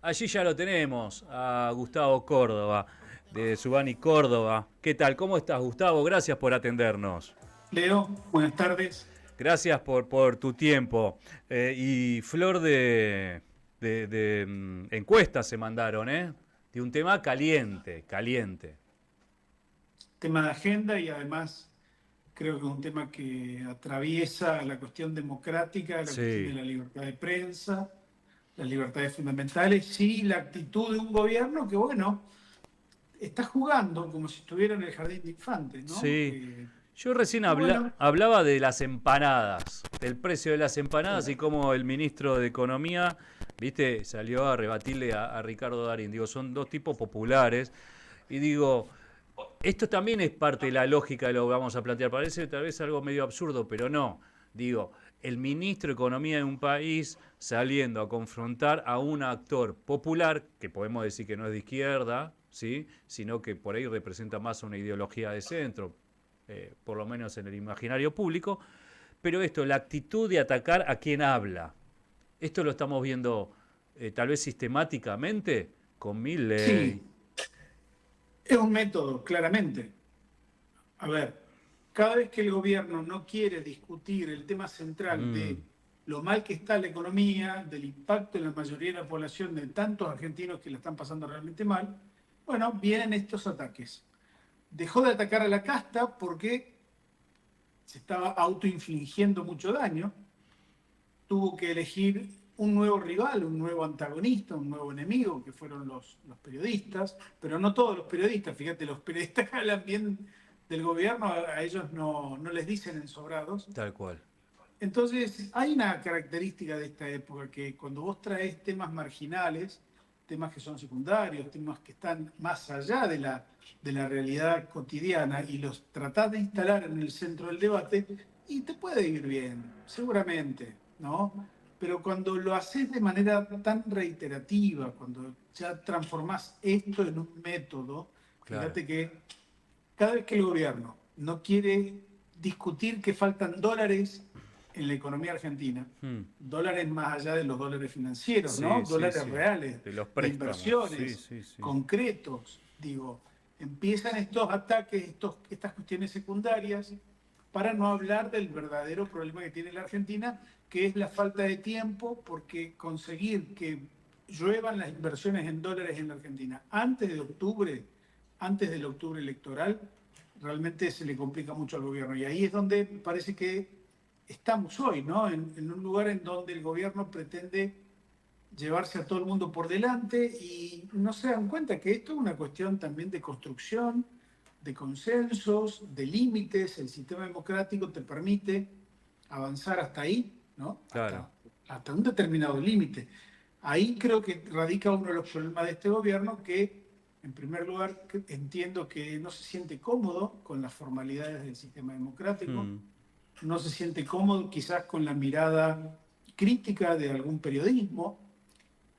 Allí ya lo tenemos, a Gustavo Córdoba, de Subani Córdoba. ¿Qué tal? ¿Cómo estás, Gustavo? Gracias por atendernos. Leo, buenas tardes. Gracias por tu tiempo. Y flor de encuestas se mandaron, ¿eh? De un tema caliente, caliente. Tema de agenda y además creo que es un tema que atraviesa la cuestión democrática, la cuestión de Sí. la libertad de prensa, las libertades fundamentales y la actitud de un gobierno que, bueno, está jugando como si estuviera en el jardín de infantes, ¿no? Sí. Yo recién Y bueno, hablaba de las empanadas, del precio de las empanadas y claro, cómo el ministro de Economía, viste, salió a rebatirle a Ricardo Darín. Digo, son dos tipos populares. Y digo, esto también es parte de la lógica de lo que vamos a plantear. Parece tal vez algo medio absurdo, pero no. Digo, el ministro de Economía de un país saliendo a confrontar a un actor popular, que podemos decir que no es de izquierda, ¿sí? Sino que por ahí representa más una ideología de centro, por lo menos en el imaginario público. Pero esto, la actitud de atacar a quien habla, esto lo estamos viendo tal vez sistemáticamente con Milley. sí, es un método, claramente. A ver, cada vez que el gobierno no quiere discutir el tema central Mm, de lo mal que está la economía, del impacto en la mayoría de la población, de tantos argentinos que la están pasando realmente mal, bueno, vienen estos ataques. Dejó de atacar a la casta porque se estaba autoinfligiendo mucho daño, tuvo que elegir un nuevo rival, un nuevo antagonista, un nuevo enemigo, que fueron los periodistas, pero no todos los periodistas, fíjate, los periodistas que hablan bien del gobierno, a ellos no les dicen ensobrados. tal cual. Entonces, hay una característica de esta época que cuando vos traes temas marginales, temas que son secundarios, temas que están más allá de la realidad cotidiana y los tratás de instalar en el centro del debate, y te puede ir bien, seguramente, ¿no? Pero cuando lo haces de manera tan reiterativa, cuando ya transformás esto en un método, Claro. fíjate que cada vez que el gobierno no quiere discutir que faltan dólares en la economía argentina, Mm. dólares más allá de los dólares financieros, ¿no? Sí, sí, Dólares sí. reales, De los de préstamos. Sí, inversiones, sí, sí. concretos, digo, empiezan estos ataques, estas cuestiones secundarias, para no hablar del verdadero problema que tiene la Argentina, que es la falta de tiempo, porque conseguir que lluevan las inversiones en dólares en la Argentina antes del octubre electoral, realmente se le complica mucho al gobierno. Y ahí es donde parece que estamos hoy, ¿no? En un lugar en donde el gobierno pretende llevarse a todo el mundo por delante y no se dan cuenta que esto es una cuestión también de construcción, de consensos, de límites. El sistema democrático te permite avanzar hasta ahí, ¿no? Claro. Hasta un determinado límite. Ahí creo que radica uno de los problemas de este gobierno que, en primer lugar, entiendo que no se siente cómodo con las formalidades del sistema democrático, Mm. no se siente cómodo quizás con la mirada crítica de algún periodismo.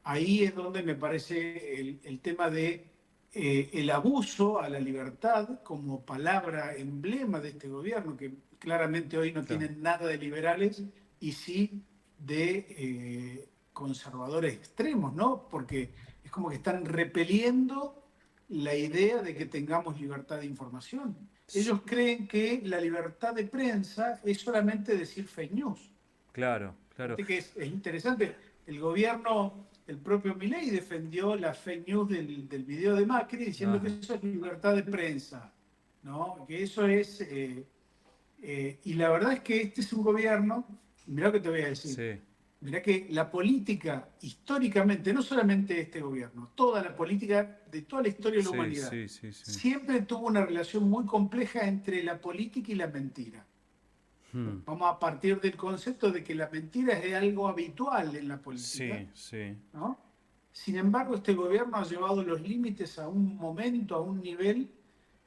Ahí es donde me parece el tema de el abuso a la libertad como palabra emblema de este gobierno, que claramente hoy no Claro. tienen nada de liberales y sí de conservadores extremos, ¿no? Porque es como que están repeliendo la idea de que tengamos libertad de información. S- Ellos creen que la libertad de prensa es solamente decir fake news. Claro, claro. Fíjate que es interesante. El gobierno, el propio Milei defendió la fake news del video de Macri diciendo que Ajá. eso es libertad de prensa, ¿no? Que eso es... y la verdad es que este es un gobierno, mirá lo que te voy a decir, Sí. mirá que la política históricamente, no solamente este gobierno, toda la política de toda la historia de la Sí, humanidad, sí, sí, sí. siempre tuvo una relación muy compleja entre la política y la mentira. Mm. Vamos a partir del concepto de que la mentira es algo habitual en la política, Sí, sí. ¿no? Sin embargo, este gobierno ha llevado los límites a un momento, a un nivel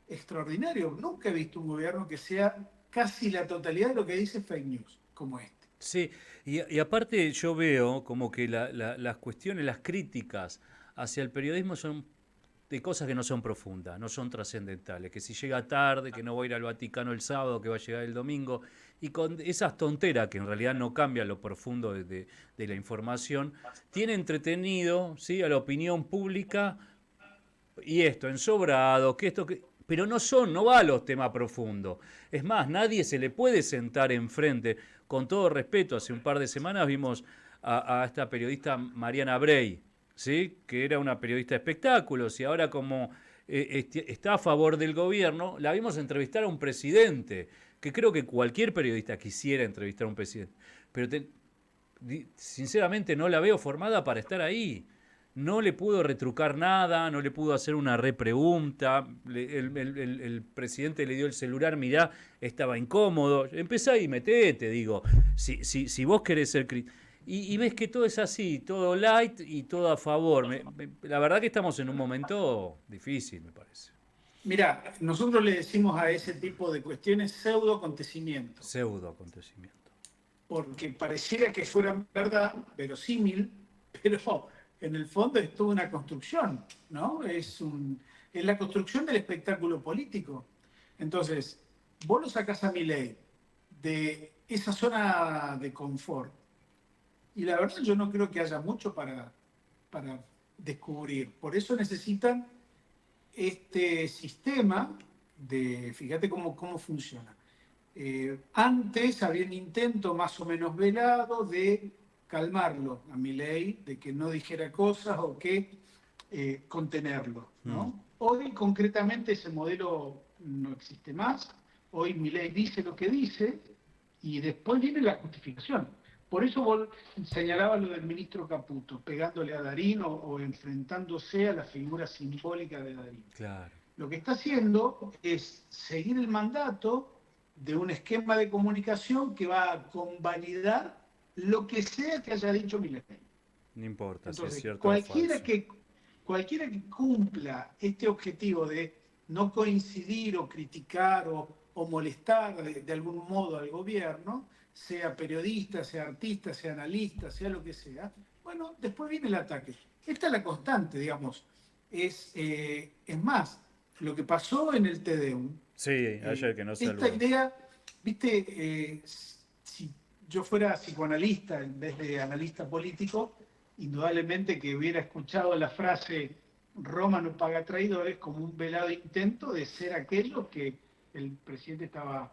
extraordinario. Nunca he visto un gobierno que sea casi la totalidad de lo que dice fake news, como este. Sí, y aparte yo veo como que las cuestiones, las críticas hacia el periodismo son de cosas que no son profundas, no son trascendentales, que si llega tarde, que no va a ir al Vaticano el sábado, que va a llegar el domingo, y con esas tonteras que en realidad no cambian lo profundo de la información, tiene entretenido, ¿sí?, a la opinión pública, y esto, ensobrado, que esto, que... Pero no va a los temas profundos. Es más, nadie se le puede sentar enfrente. Con todo respeto, hace un par de semanas vimos a esta periodista Mariana Bray, ¿sí?, que era una periodista de espectáculos, y ahora como está a favor del gobierno, la vimos entrevistar a un presidente, que creo que cualquier periodista quisiera entrevistar a un presidente. Pero sinceramente no la veo formada para estar ahí. No le pudo retrucar nada, no le pudo hacer una repregunta. El presidente le dio el celular, mirá, estaba incómodo. Empezá y metete, digo. Si vos querés ser y ves que todo es así, todo light y todo a favor. La verdad que estamos en un momento difícil, me parece. Mira, nosotros le decimos a ese tipo de cuestiones pseudo acontecimientos, Pseudo acontecimiento. porque pareciera que fueran verdad, verosímil, pero en el fondo es toda una construcción, ¿no? Es la construcción del espectáculo político. Entonces, vos lo sacás a Milei de esa zona de confort, y la verdad yo no creo que haya mucho para descubrir. Por eso necesitan este sistema fíjate cómo funciona. Antes había un intento más o menos velado de calmarlo a Milei, de que no dijera cosas o que contenerlo, ¿no? Hoy concretamente ese modelo no existe más. Hoy Milei dice lo que dice y después viene la justificación. Por eso vos señalabas lo del ministro Caputo, pegándole a Darín o enfrentándose a la figura simbólica de Darín. Claro. Lo que está haciendo es seguir el mandato de un esquema de comunicación que va a convalidar lo que sea que haya dicho Milei. No importa. Entonces, si es cierto cualquiera o falso. cualquiera que cumpla este objetivo de no coincidir o criticar o molestar de algún modo al gobierno, sea periodista, sea artista, sea analista, sea lo que sea, bueno, después viene el ataque. Esta es la constante, digamos. Es más, lo que pasó en el TEDEUM, Sí, ayer que no esta saludó. idea, viste, si yo fuera psicoanalista en vez de analista político, indudablemente que hubiera escuchado la frase Roma no paga traidores como un velado intento de ser aquello que el presidente estaba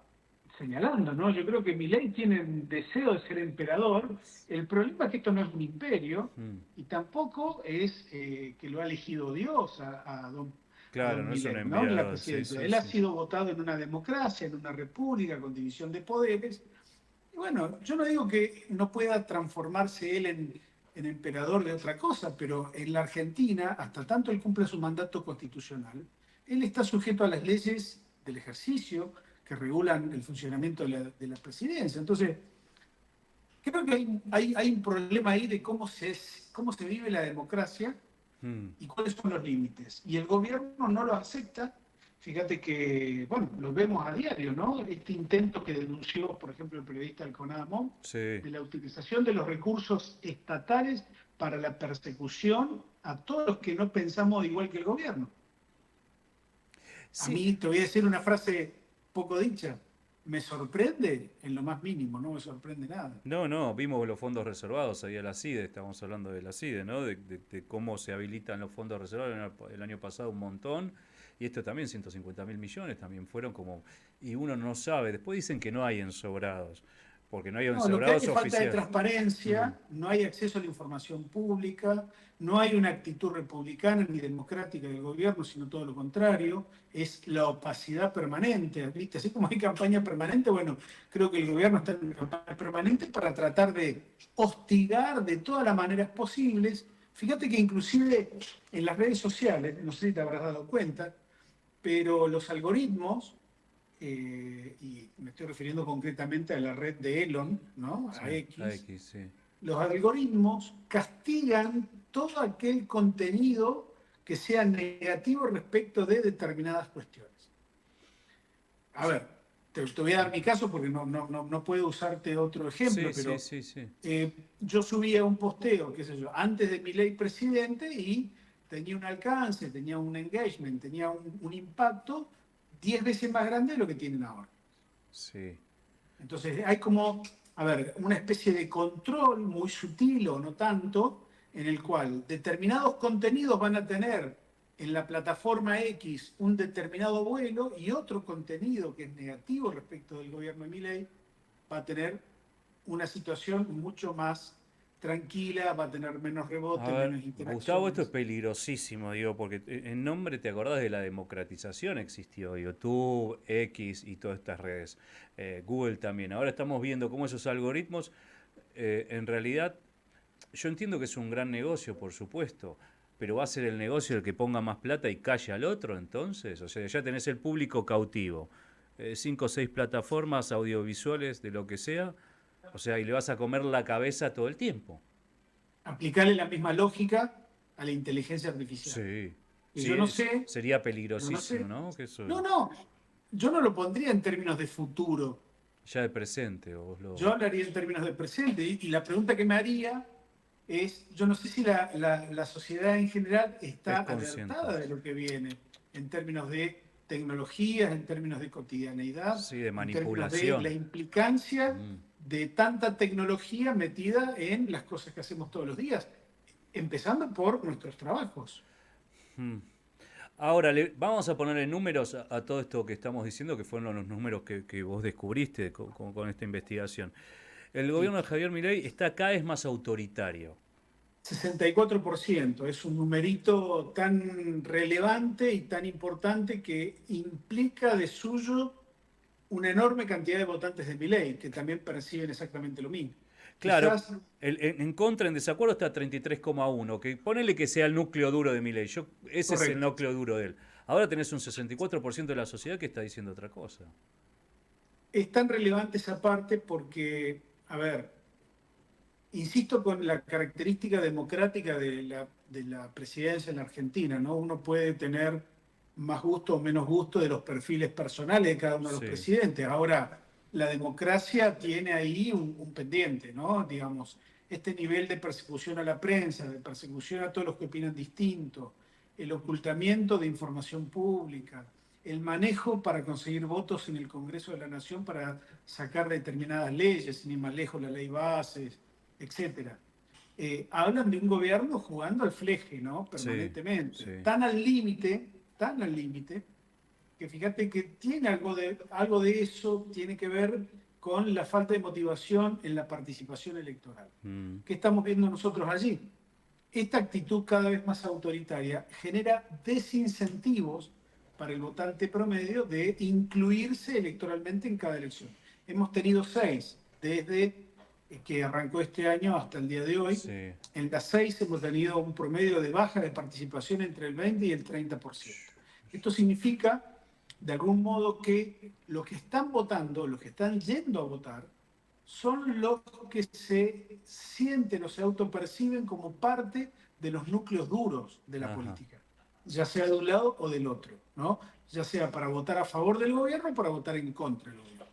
señalando, ¿no? Yo creo que Milei tiene un deseo de ser emperador. El problema es que esto no es un imperio y tampoco es que lo ha elegido Dios a Claro, don no es un Milei, ¿no? En la enviado. Sí, presidencia. sí, Él ha sí. sido votado en una democracia, en una república con división de poderes. Y bueno, yo no digo que no pueda transformarse él en emperador de otra cosa, pero en la Argentina, hasta tanto él cumple su mandato constitucional, él está sujeto a las leyes del ejercicio que regulan el funcionamiento de la presidencia. Entonces, creo que hay un problema ahí de cómo se vive la democracia y cuáles son los límites. Y el gobierno no lo acepta. Fíjate que, bueno, lo vemos a diario, ¿no? Este intento que denunció, por ejemplo, el periodista Alconada Mon, Sí. de la utilización de los recursos estatales para la persecución a todos los que no pensamos igual que el gobierno. A Sí. mí, te voy a decir una frase poco dicha, me sorprende en lo más mínimo, no me sorprende nada. No, vimos los fondos reservados ahí a la CIDE, estamos hablando de la CIDE, ¿no? De cómo se habilitan los fondos reservados el año pasado un montón, y esto también 150.000 millones también fueron como, y uno no sabe, después dicen que no hay ensobrados, porque no hay No, lo que hay ensobrados es falta de oficiales. transparencia, no hay acceso a la información pública, no hay una actitud republicana ni democrática del gobierno, sino todo lo contrario, es la opacidad permanente, ¿viste? Así como hay campaña permanente, bueno, creo que el gobierno está en campaña permanente para tratar de hostigar de todas las maneras posibles. Fíjate que inclusive en las redes sociales, no sé si te habrás dado cuenta, pero los algoritmos y me estoy refiriendo concretamente a la red de Elon, ¿no? Sí, A X, AX, sí. los algoritmos castigan todo aquel contenido que sea negativo respecto de determinadas cuestiones. A ver, te voy a dar mi caso porque no puedo usarte otro ejemplo, Sí, sí, pero sí, sí. yo subía un posteo, qué sé yo, antes de mi ley presidente y tenía un alcance, tenía un engagement, tenía un impacto 10 veces más grande de lo que tienen ahora. Sí. Entonces hay como, a ver, una especie de control muy sutil o no tanto, en el cual determinados contenidos van a tener en la plataforma X un determinado vuelo y otro contenido que es negativo respecto del gobierno de Milei va a tener una situación mucho más tranquila, va a tener menos A rebote, ver, menos Gustavo, esto es interacciones. peligrosísimo, digo, porque en nombre te acordás de la democratización existió, YouTube, X y todas estas redes, Google también. Ahora estamos viendo cómo esos algoritmos, en realidad, yo entiendo que es un gran negocio, por supuesto, pero va a ser el negocio el que ponga más plata y calle al otro, entonces. O sea, ya tenés el público cautivo, 5 o 6 plataformas audiovisuales de lo que sea, o sea, y le vas a comer la cabeza todo el tiempo. Aplicarle la misma lógica a la inteligencia artificial. Sí, Y sí, yo no sé, sería yo no peligrosísimo, sé. ¿no? Que eso No, no, yo no lo pondría en términos de futuro, ya de presente, o vos yo lo hablaría en términos de presente. Y la pregunta que me haría es, yo no sé si la sociedad en general está es consciente. alertada de lo que viene en términos de tecnologías, en términos de cotidianeidad, Sí, de en términos de la manipulación. implicancia Mm, de tanta tecnología metida en las cosas que hacemos todos los días, empezando por nuestros trabajos. mm. Ahora, vamos a ponerle números a todo esto que estamos diciendo, que fueron los números que vos descubriste con esta investigación. El Sí. gobierno de Javier Milei está cada vez más autoritario. 64% es un numerito tan relevante y tan importante que implica de suyo una enorme cantidad de votantes de Milei que también perciben exactamente lo mismo. Claro, Quizás, en contra, en desacuerdo está 33,1, que ponele que sea el núcleo duro de Milei. Ese es el correcto, núcleo duro de él. Ahora tenés un 64% de la sociedad que está diciendo otra cosa. es tan relevante esa parte porque, a ver, insisto con la característica democrática de la presidencia en la Argentina, ¿no? Uno puede tener más gusto o menos gusto de los perfiles personales de cada uno de los Sí. presidentes. Ahora, la democracia tiene ahí un pendiente, ¿no? Digamos, este nivel de persecución a la prensa, de persecución a todos los que opinan distinto, el ocultamiento de información pública, el manejo para conseguir votos en el Congreso de la Nación para sacar determinadas leyes, sin ir más lejos, la ley bases, etcétera. Hablan de un gobierno jugando al fleje, ¿no? Sí, Permanentemente. sí. Tan al límite, que fíjate que tiene algo de eso, tiene que ver con la falta de motivación en la participación electoral. Mm, ¿Qué estamos viendo nosotros allí? Esta actitud cada vez más autoritaria genera desincentivos para el votante promedio de incluirse electoralmente en cada elección. Hemos tenido 6 desde que arrancó este año hasta el día de hoy. sí. En las 6 hemos tenido un promedio de baja de participación entre el 20 y el 30%. Esto significa, de algún modo, que los que están votando, los que están yendo a votar, son los que se sienten o se autoperciben como parte de los núcleos duros de la Ajá. política, ya sea de un lado o del otro, ¿no? Ya sea para votar a favor del gobierno o para votar en contra del gobierno.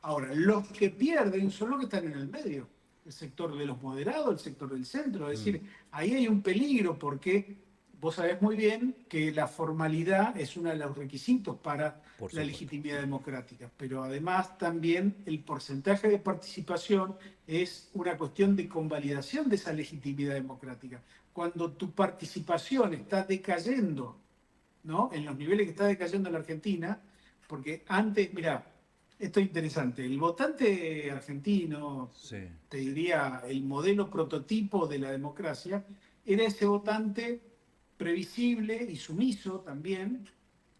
Ahora, los que pierden son los que están en el medio, el sector de los moderados, el sector del centro, es Mm, decir, ahí hay un peligro porque vos sabés muy bien que la formalidad es uno de los requisitos para por la supuesto. legitimidad democrática, pero además también el porcentaje de participación es una cuestión de convalidación de esa legitimidad democrática. Cuando tu participación está decayendo, ¿no? En los niveles que está decayendo en la Argentina, porque antes, mira, esto es interesante, el votante argentino, Sí. te diría el modelo prototipo de la democracia, era ese votante previsible y sumiso también,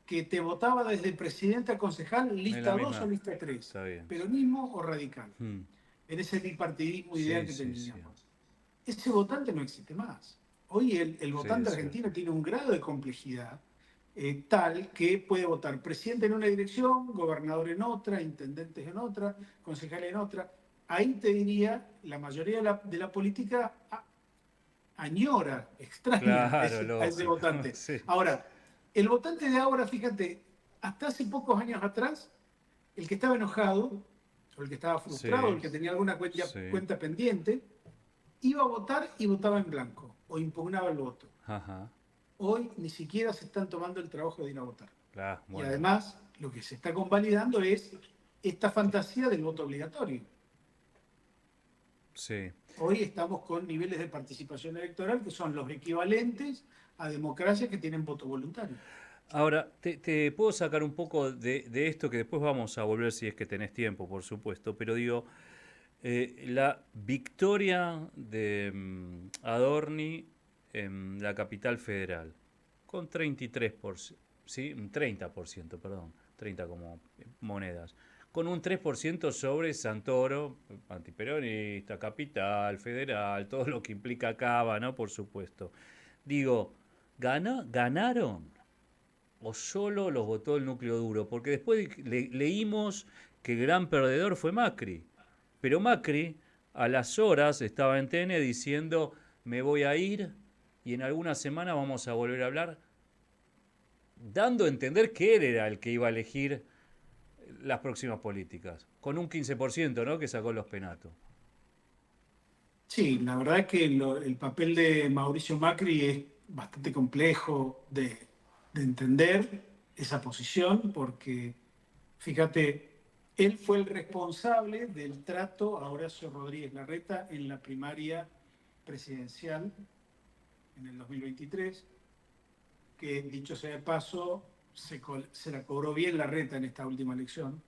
que te votaba desde presidente a concejal, Es la lista 2 o misma. lista 3, Está bien, sí. peronismo o radical, Mm, en ese bipartidismo ideal sí, que sí, sí. teníamos. Ese votante no existe más. Hoy el Sí, votante es cierto. argentino tiene un grado de complejidad tal que puede votar presidente en una dirección, gobernador en otra, intendentes en otra, concejal en otra. Ahí te diría, la mayoría de la política añora, extraña Claro, a ese lógico. votante. Sí. Ahora, el votante de ahora, fíjate, hasta hace pocos años atrás, el que estaba enojado, o el que estaba frustrado, o Sí, el que tenía alguna sí. cuenta pendiente, iba a votar y votaba en blanco, o impugnaba el voto. Ajá. hoy ni siquiera se están tomando el trabajo de ir a votar. Claro, Y bueno, además, lo que se está convalidando es esta fantasía del voto obligatorio. sí. Hoy estamos con niveles de participación electoral que son los equivalentes a democracias que tienen voto voluntario. Ahora, te puedo sacar un poco de esto que después vamos a volver si es que tenés tiempo, por supuesto, pero digo, la victoria de Adorni en la capital federal, con 33%, ¿sí? Un 30%, perdón, 30 como monedas, con un 3% sobre Santoro, antiperonista, capital, federal, todo lo que implica Cava, ¿no? Por supuesto. Digo, ¿ganaron o solo los votó el núcleo duro? Porque después leímos que el gran perdedor fue Macri. Pero Macri a las horas estaba en TN diciendo me voy a ir y en alguna semana vamos a volver a hablar, dando a entender que él era el que iba a elegir las próximas políticas, con un 15%, ¿no? Que sacó los penatos. Sí, la verdad es que el papel de Mauricio Macri es bastante complejo de entender esa posición, porque fíjate, él fue el responsable del trato a Horacio Rodríguez Larreta en la primaria presidencial en el 2023, que dicho sea de paso, se la cobró bien Larreta en esta última elección.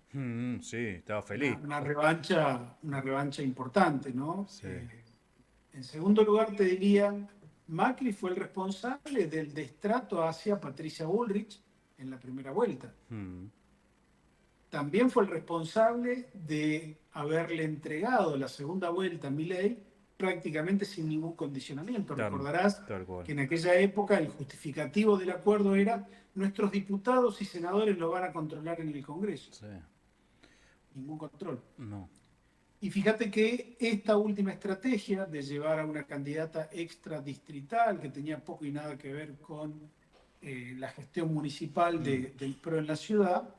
Sí, estaba feliz. Una revancha importante, ¿no? Sí. En segundo lugar, te diría, Macri fue el responsable del destrato hacia Patricia Bullrich en la primera vuelta. Mm, También fue el responsable de haberle entregado la segunda vuelta a Milei prácticamente sin ningún condicionamiento. tal, Recordarás tal cual. que en aquella época el justificativo del acuerdo era nuestros diputados y senadores lo van a controlar en el Congreso. Sí. Ningún control. No. Y fíjate que esta última estrategia de llevar a una candidata extradistrital que tenía poco y nada que ver con la gestión municipal Mm, del PRO en la ciudad,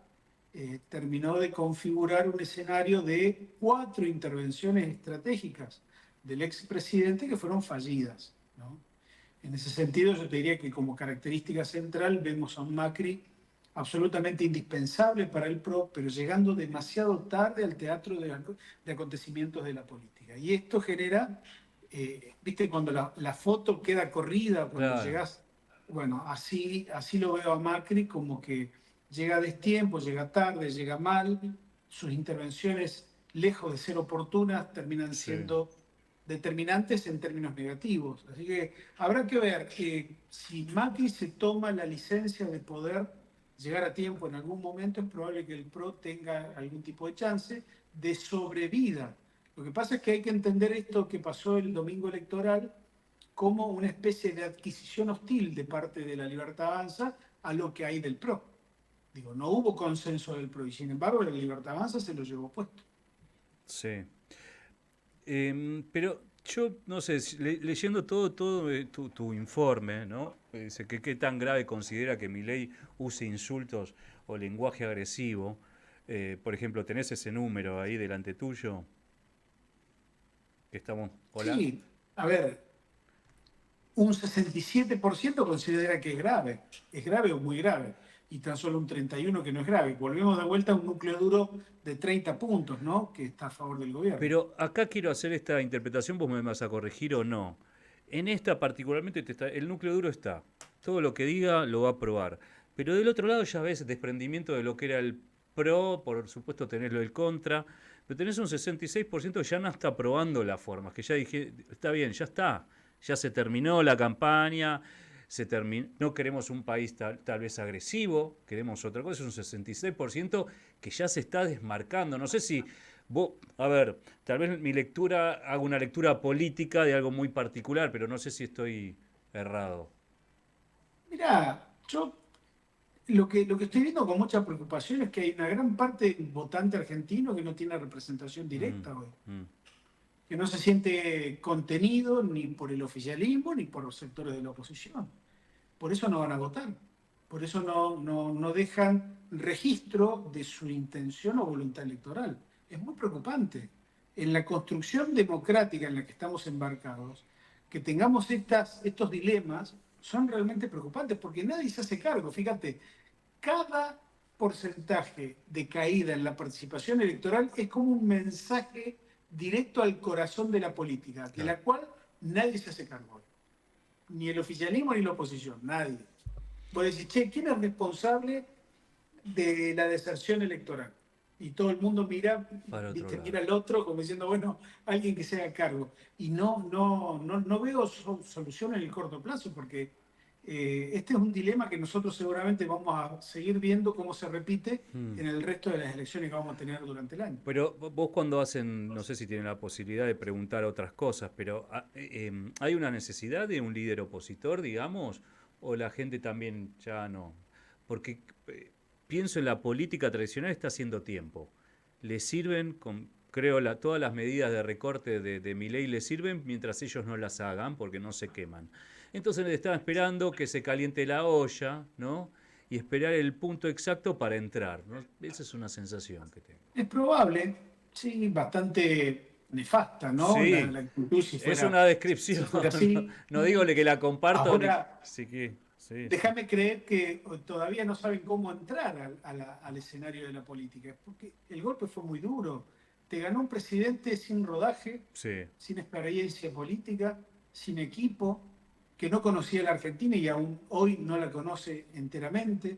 terminó de configurar un escenario de 4 intervenciones estratégicas del expresidente que fueron fallidas, ¿no? En ese sentido, yo te diría que como característica central vemos a un Macri absolutamente indispensable para el PRO, pero llegando demasiado tarde al teatro de acontecimientos de la política. Y esto genera, viste, cuando la foto queda corrida, cuando claro. llegás, bueno, así lo veo a Macri, como que llega a destiempo, llega tarde, llega mal, sus intervenciones, lejos de ser oportunas, terminan Sí. siendo determinantes en términos negativos. Así que habrá que ver si Macri se toma la licencia de poder llegar a tiempo en algún momento, es probable que el PRO tenga algún tipo de chance de sobrevida. Lo que pasa es que hay que entender esto que pasó el domingo electoral como una especie de adquisición hostil de parte de la Libertad Avanza a lo que hay del PRO. Digo, no hubo consenso del PRO y sin embargo la Libertad Avanza se lo llevó puesto. Sí. Pero yo no sé, leyendo todo tu informe, ¿no? Dice que qué tan grave considera que Milei use insultos o lenguaje agresivo. Por ejemplo, tenés ese número ahí delante tuyo que estamos. Hola. Sí, a ver, un 67% considera que es grave o muy grave, y tan solo un 31% que no es grave. Volvemos de vuelta a un núcleo duro de 30 puntos, ¿no? Que está a favor del gobierno. Pero acá quiero hacer esta interpretación, vos me vas a corregir o no. En esta particularmente el núcleo duro está. Todo lo que diga lo va a aprobar. Pero del otro lado ya ves desprendimiento de lo que era el pro, por supuesto tenés lo del contra, pero tenés un 66% que ya no está aprobando las formas, que ya dije, está bien, ya está, ya se terminó la campaña, no queremos un país tal vez agresivo, queremos otra cosa, es un 66% que ya se está desmarcando. No sé si a ver, tal vez mi lectura, hago una lectura política de algo muy particular, pero no sé si estoy errado. Mirá, yo lo que estoy viendo con mucha preocupación es que hay una gran parte del votante argentino que no tiene representación Mm, directa hoy, mm, que no se siente contenido ni por el oficialismo ni por los sectores de la oposición. Por eso no van a votar. Por eso no dejan registro de su intención o voluntad electoral. Es muy preocupante. En la construcción democrática en la que estamos embarcados, que tengamos estos dilemas son realmente preocupantes porque nadie se hace cargo. Fíjate, cada porcentaje de caída en la participación electoral es como un mensaje directo al corazón de la política, de Claro. la cual nadie se hace cargo. Ni el oficialismo ni la oposición, nadie. Vos decís, che, ¿quién es responsable de la deserción electoral? Y todo el mundo mira, Para otro viste, lado. mira al otro como diciendo, bueno, alguien que se haga cargo. Y no veo solución en el corto plazo, porque este es un dilema que nosotros seguramente vamos a seguir viendo cómo se repite Mm. en el resto de las elecciones que vamos a tener durante el año. Pero vos cuando hacen, no sé si tienen la posibilidad de preguntar otras cosas, pero ¿hay una necesidad de un líder opositor, digamos? ¿O la gente también ya no? Porque pienso en la política tradicional está haciendo tiempo. Le sirven, creo, todas las medidas de recorte de Milei le sirven mientras ellos no las hagan porque no se queman. Entonces están esperando que se caliente la olla, ¿no? Y esperar el punto exacto para entrar, ¿no? Esa es una sensación que tengo. Es probable, sí, bastante nefasta, ¿no? Sí, La actitud es una descripción. si fuera No, así. no digo que la comparto ni. Ahora, Sí, que. Sí, sí. déjame creer que todavía no saben cómo entrar al escenario de la política, porque el golpe fue muy duro. Te ganó un presidente sin rodaje, Sí. sin experiencia política, sin equipo, que no conocía la Argentina y aún hoy no la conoce enteramente,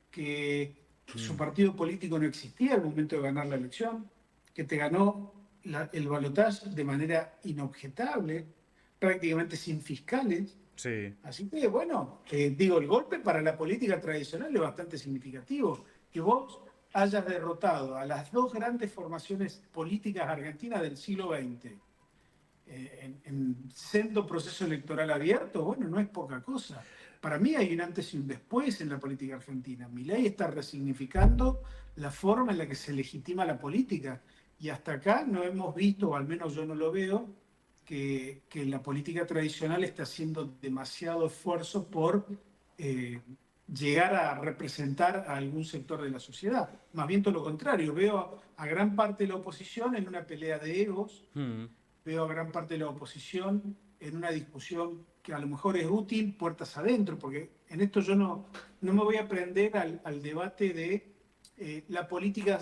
que su Mm, partido político no existía al momento de ganar la elección, que te ganó el balotaje de manera inobjetable, prácticamente sin fiscales. sí. Así que, bueno, digo, el golpe para la política tradicional es bastante significativo. Que vos hayas derrotado a las dos grandes formaciones políticas argentinas del siglo XX en sendo proceso electoral abierto, bueno, no es poca cosa. Para mí hay un antes y un después en la política argentina. Milei está resignificando la forma en la que se legitima la política. Y hasta acá no hemos visto, o al menos yo no lo veo, que la política tradicional está haciendo demasiado esfuerzo por eh, llegar a representar a algún sector de la sociedad. Más bien todo lo contrario, veo a gran parte de la oposición en una pelea de egos, Mm, veo a gran parte de la oposición en una discusión que a lo mejor es útil puertas adentro, porque en esto yo no me voy a prender al debate de la política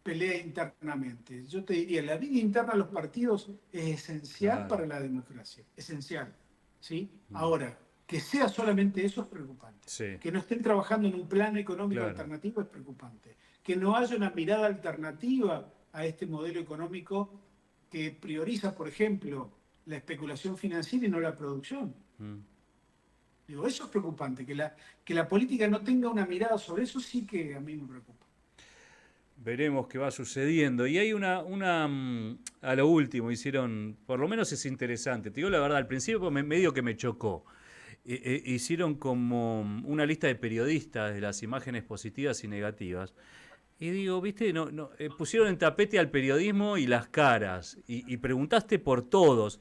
pelea internamente. Yo te diría, la vida interna de los partidos es esencial claro. para la democracia, esencial. ¿Sí? Mm, Ahora, que sea solamente eso es preocupante. sí, Que no estén trabajando en un plan económico claro. alternativo es preocupante. Que no haya una mirada alternativa a este modelo económico que prioriza, por ejemplo, la especulación financiera y no la producción. Mm. Digo, eso es preocupante, que la política no tenga una mirada sobre eso sí que a mí me preocupa. Veremos qué va sucediendo. Y hay a lo último hicieron, por lo menos es interesante. Te digo la verdad, al principio medio que me chocó. Hicieron como una lista de periodistas de las imágenes positivas y negativas. Y digo, viste, pusieron en tapete al periodismo y las caras. Y preguntaste por todos.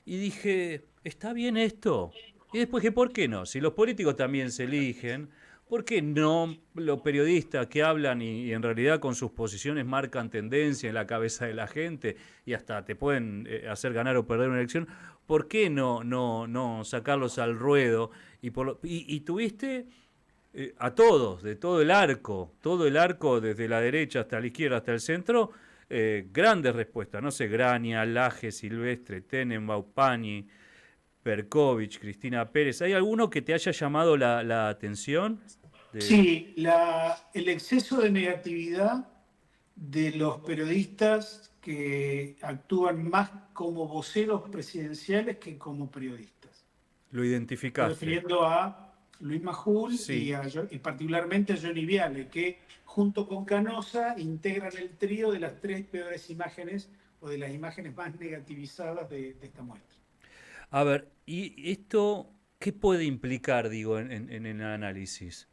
Y dije, ¿está bien esto? Y después dije, ¿por qué no? Si los políticos también se eligen, ¿por qué no los periodistas que hablan y en realidad con sus posiciones marcan tendencia en la cabeza de la gente y hasta te pueden hacer ganar o perder una elección? ¿Por qué no sacarlos al ruedo? Y tuviste a todos, de todo el arco desde la derecha hasta la izquierda hasta el centro, grandes respuestas, no sé, Grania, Laje, Silvestre, Tenenbaum, Pani, Perkovich, Cristina Pérez. ¿Hay alguno que te haya llamado la atención? De... Sí, el exceso de negatividad de los periodistas que actúan más como voceros presidenciales que como periodistas. Lo Estoy identificaste. refiriendo a Luis Majul Sí. y particularmente a Johnny Viale, que junto con Canosa integran el trío de las tres peores imágenes o de las imágenes más negativizadas de esta muestra. A ver, ¿y esto qué puede implicar, digo, en el análisis?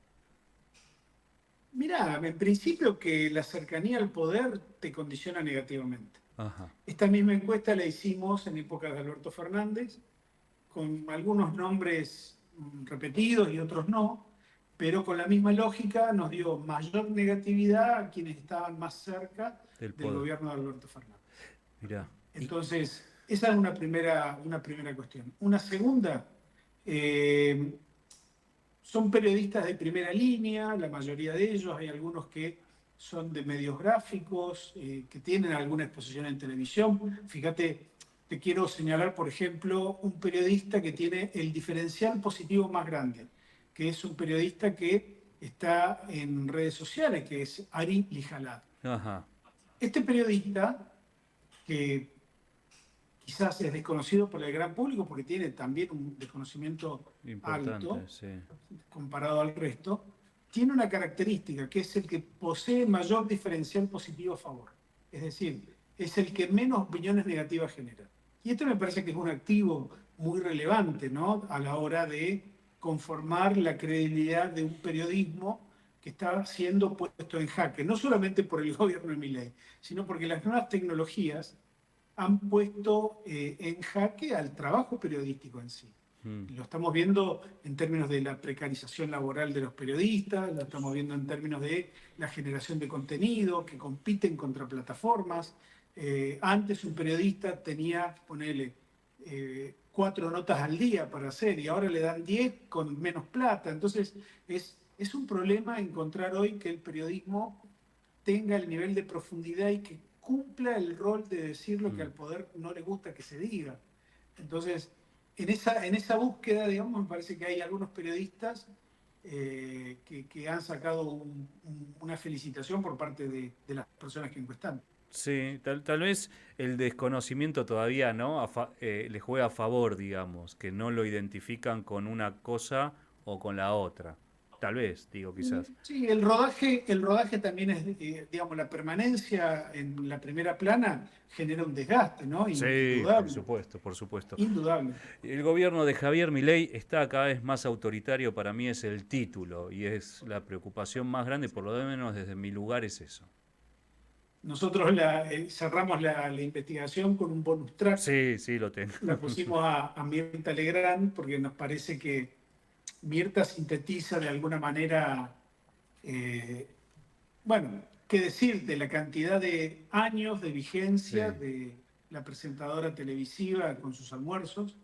Mirá, en principio que la cercanía al poder te condiciona negativamente. Ajá. Esta misma encuesta la hicimos en época de Alberto Fernández, con algunos nombres repetidos y otros no, pero con la misma lógica nos dio mayor negatividad a quienes estaban más cerca Del del poder. gobierno de Alberto Fernández. Mirá. Entonces, esa es una primera cuestión. Una segunda Son periodistas de primera línea, la mayoría de ellos. Hay algunos que son de medios gráficos, que tienen alguna exposición en televisión. Fíjate, te quiero señalar, por ejemplo, un periodista que tiene el diferencial positivo más grande, que es un periodista que está en redes sociales, que es Ari Lijalad. Ajá. Este periodista, que quizás es desconocido por el gran público porque tiene también un desconocimiento Importante, alto sí. comparado al resto, tiene una característica que es el que posee mayor diferencial positivo a favor. Es decir, es el que menos opiniones negativas genera. Y esto me parece que es un activo muy relevante, ¿no?, a la hora de conformar la credibilidad de un periodismo que está siendo puesto en jaque, no solamente por el gobierno de Milei, sino porque las nuevas tecnologías han puesto en jaque al trabajo periodístico en sí. Lo estamos viendo en términos de la precarización laboral de los periodistas, lo estamos viendo en términos de la generación de contenido, que compiten contra plataformas. Antes un periodista tenía, ponele, 4 notas al día para hacer y ahora le dan 10 con menos plata. Entonces es un problema encontrar hoy que el periodismo tenga el nivel de profundidad y que cumpla el rol de decir lo que al poder no le gusta que se diga. Entonces, en esa búsqueda, digamos, me parece que hay algunos periodistas que han sacado una felicitación por parte de las personas que encuestan. Sí, tal vez el desconocimiento todavía, ¿no? Le juega a favor, digamos, que no lo identifican con una cosa o con la otra. Tal vez, digo, quizás. Sí, el rodaje también es, digamos, la permanencia en la primera plana genera un desgaste, ¿no? Sí, por Indudable, supuesto, por supuesto. indudable. El gobierno de Javier Milei está cada vez más autoritario, para mí es el título y es la preocupación más grande, por lo menos desde mi lugar es eso. Nosotros cerramos la investigación con un bonus track. Sí, sí, lo tengo. La pusimos a Mirta Legrand porque nos parece que Mirta sintetiza de alguna manera, eh, bueno, qué decir de la cantidad de años de vigencia Sí, de la presentadora televisiva con sus almuerzos.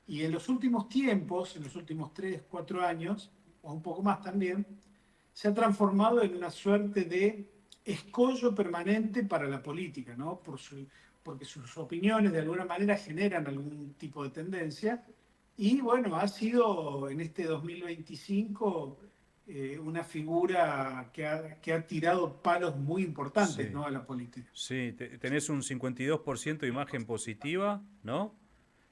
Y en los últimos tiempos, en los últimos 3, 4 años, o un poco más también, se ha transformado en una suerte de escollo permanente para la política, ¿no? Porque sus opiniones de alguna manera generan algún tipo de tendencia. Y bueno, ha sido en este 2025 una figura que ha tirado palos muy importantes, sí, ¿no?, a la política. sí. Tenés un 52% de imagen positiva, ¿no?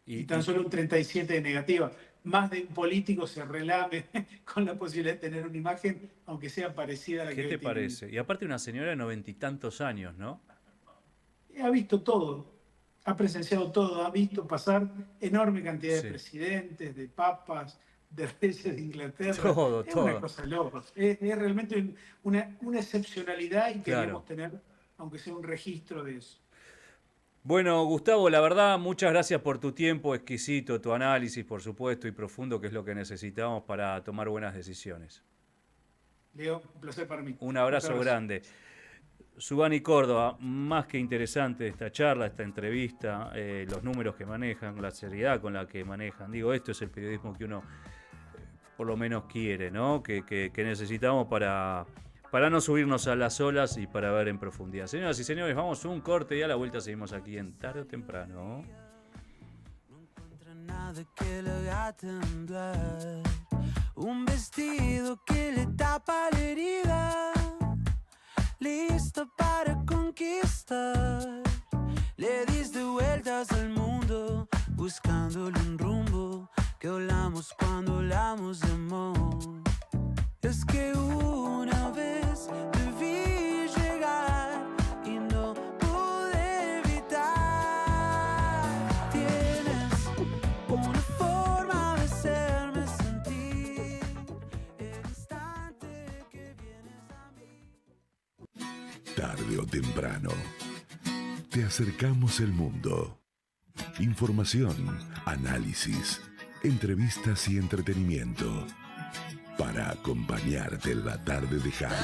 Y tan Y solo un 37% de negativa. Más de un político se relame con la posibilidad de tener una imagen, aunque sea parecida a la ¿qué que hoy te tiene Milei. parece? Y aparte una señora de 90 y tantos años, ¿no? Ha visto todo, ha presenciado todo, ha visto pasar enorme cantidad de Sí, presidentes, de papas, de reyes de Inglaterra. todo, Es una todo. cosa loca. Es realmente una excepcionalidad y Claro. queríamos tener, aunque sea un registro de eso. Bueno, Gustavo, la verdad, muchas gracias por tu tiempo exquisito, tu análisis, por supuesto, y profundo, que es lo que necesitamos para tomar buenas decisiones. Leo, un placer para mí. Un Fuerte abrazo abrazo. grande. Subani Córdoba, más que interesante esta charla, esta entrevista, los números que manejan, la seriedad con la que manejan. Digo, esto es el periodismo que uno por lo menos quiere, ¿no? Que necesitamos para no subirnos a las olas y para ver en profundidad. Señoras y señores, vamos a un corte y a la vuelta seguimos aquí en Tarde o Temprano. No encuentra nada que le haga temblar. Un vestido que le tapa la herida. Lista para conquistar. Le diste vueltas al mundo, buscándole un rumbo que hablamos cuando hablamos de amor. Es que una vez te vi llegar y no pude evitar. Tienes una forma de hacerme sentir el instante que vienes a mí. Tarde o temprano, te acercamos el mundo. Información, análisis, entrevistas y entretenimiento. Para acompañarte en la tarde de Jal.